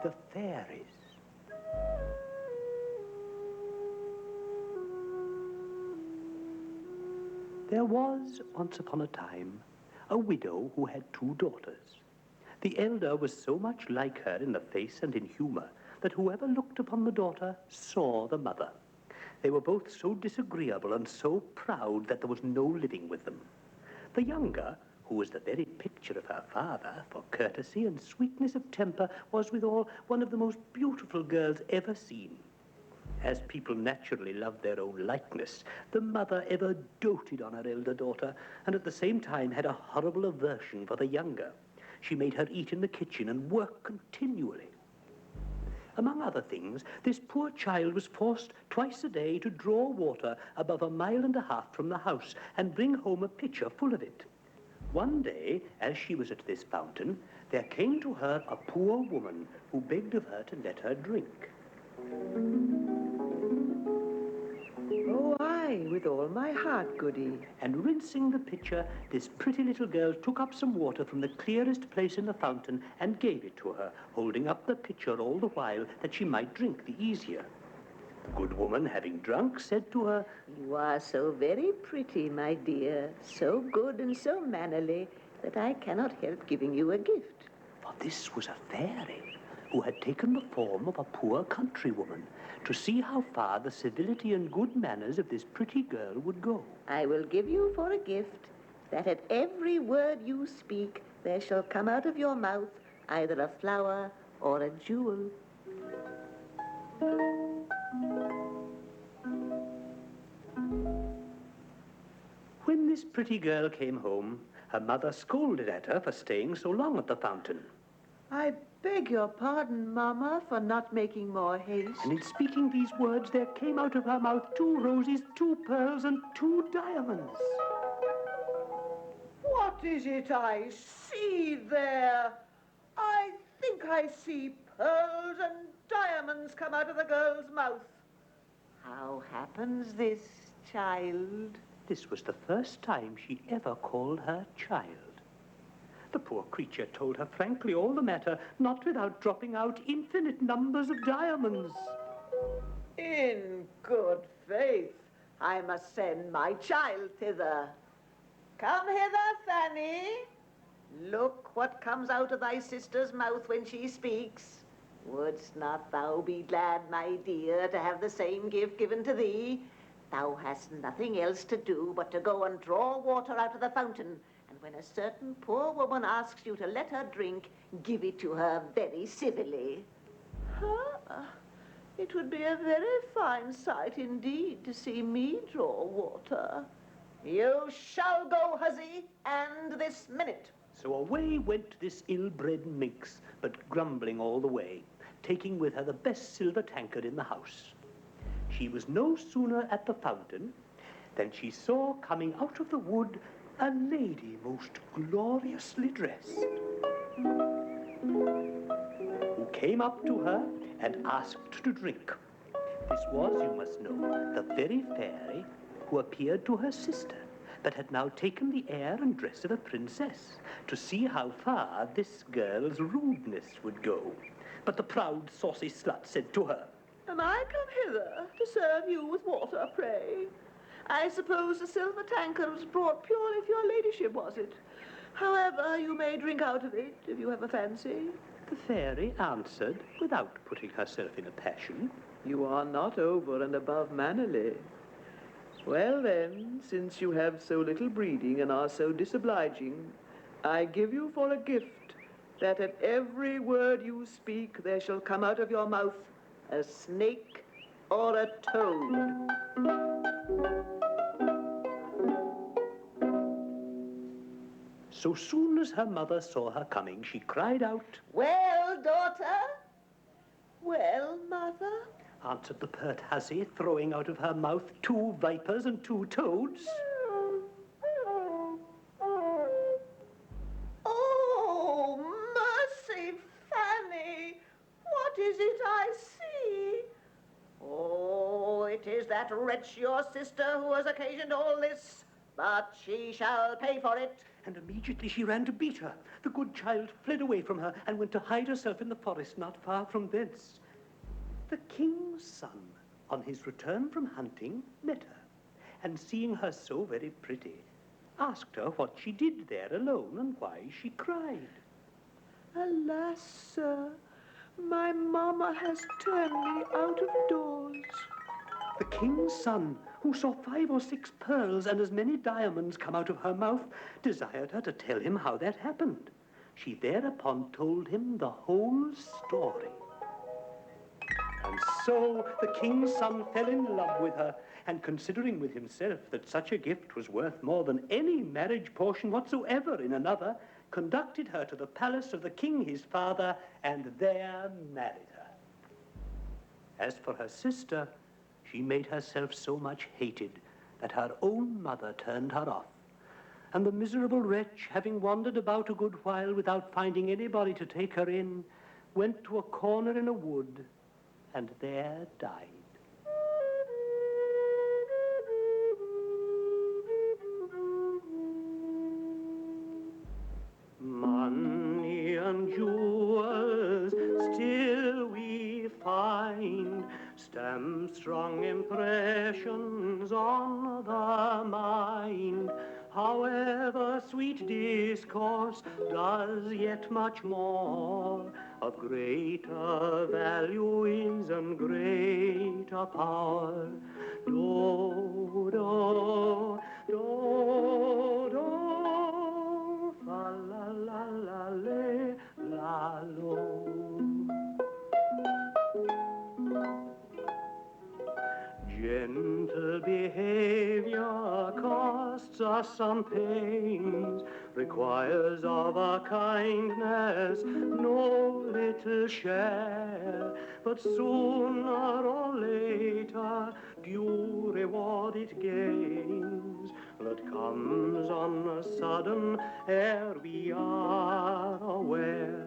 The Fairies. There was, once upon a time, a widow who had 2 daughters. The elder was so much like her in the face and in humor that whoever looked upon the daughter saw the mother. They were both so disagreeable and so proud that there was no living with them. The younger, who was the very picture of her father for courtesy and sweetness of temper, was withal one of the most beautiful girls ever seen. As people naturally loved their own likeness, the mother ever doted on her elder daughter, and at the same time had a horrible aversion for the younger. She made her eat in the kitchen and work continually. Among other things, this poor child was forced twice a day to draw water above 1.5 miles from the house and bring home a pitcher full of it. One day, as she was at this fountain, there came to her a poor woman who begged of her to let her drink. Oh, aye, with all my heart, goody. And rinsing the pitcher, this pretty little girl took up some water from the clearest place in the fountain and gave it to her, holding up the pitcher all the while that she might drink the easier. The good woman, having drunk, said to her, "You are so very pretty, my dear, so good and so mannerly, that I cannot help giving you a gift." For this was a fairy who had taken the form of a poor countrywoman, to see how far the civility and good manners of this pretty girl would go. "I will give you for a gift that at every word you speak there shall come out of your mouth either a flower or a jewel." When this pretty girl came home, her mother scolded at her for staying so long at the fountain. I beg your pardon, Mamma, for not making more haste. And in speaking these words, there came out of her mouth 2 roses, 2 pearls, and 2 diamonds. What is it I see there? I think I see pearls and diamonds come out of the girl's mouth. How happens this, child? This was the first time she ever called her child. The poor creature told her frankly all the matter, not without dropping out infinite numbers of diamonds. In good faith, I must send my child thither. Come hither, Fanny. Look what comes out of thy sister's mouth when she speaks. Wouldst not thou be glad, my dear, to have the same gift given to thee? Thou hast nothing else to do but to go and draw water out of the fountain, and when a certain poor woman asks you to let her drink, give it to her very civilly. It would be a very fine sight indeed to see me draw water. You shall go, hussy, and this minute. So away went this ill-bred minx, but grumbling all the way, taking with her the best silver tankard in the house. She was no sooner at the fountain than she saw coming out of the wood a lady most gloriously dressed, who came up to her and asked to drink. This was, you must know, the very fairy who appeared to her sister, but had now taken the air and dress of a princess, to see how far this girl's rudeness would go. But the proud, saucy slut said to her, Am I come hither to serve you with water, pray? I suppose the silver tankard was brought purely for your ladyship, was it? However, you may drink out of it, if you have a fancy. The fairy answered, without putting herself in a passion, You are not over and above mannerly. Well then, since you have so little breeding and are so disobliging, I give you for a gift that at every word you speak there shall come out of your mouth a snake or a toad. So soon as her mother saw her coming, she cried out, Well, daughter? Well, mother? answered the pert hussy, throwing out of her mouth 2 vipers and 2 toads. Oh, mercy, Fanny! What is it I see? Oh, it is that wretch, your sister, who has occasioned all this. but she shall pay for it. And immediately she ran to beat her. The good child fled away from her and went to hide herself in the forest not far from thence. The king's son, on his return from hunting, met her, and seeing her so very pretty, asked her what she did there alone and why she cried. Alas, sir, my mamma has turned me out of doors. The king's son, who saw 5 or 6 pearls and as many diamonds come out of her mouth, desired her to tell him how that happened. She thereupon told him the whole story. And so the king's son fell in love with her, and considering with himself that such a gift was worth more than any marriage portion whatsoever in another, conducted her to the palace of the king his father, and there married her. As for her sister, she made herself so much hated that her own mother turned her off. And the miserable wretch, having wandered about a good while without finding anybody to take her in, went to a corner in a wood and there died. Money and jewels still we find, stamp strong impressions on the mind. However, sweet discourse does yet much more, of greater value is and greater power. Do, do, do, do, fa la la la le, la lo. Gentle behavior costs us some pains, requires of our kindness no little share, but sooner or later due reward it gains, that comes on a sudden ere we are aware.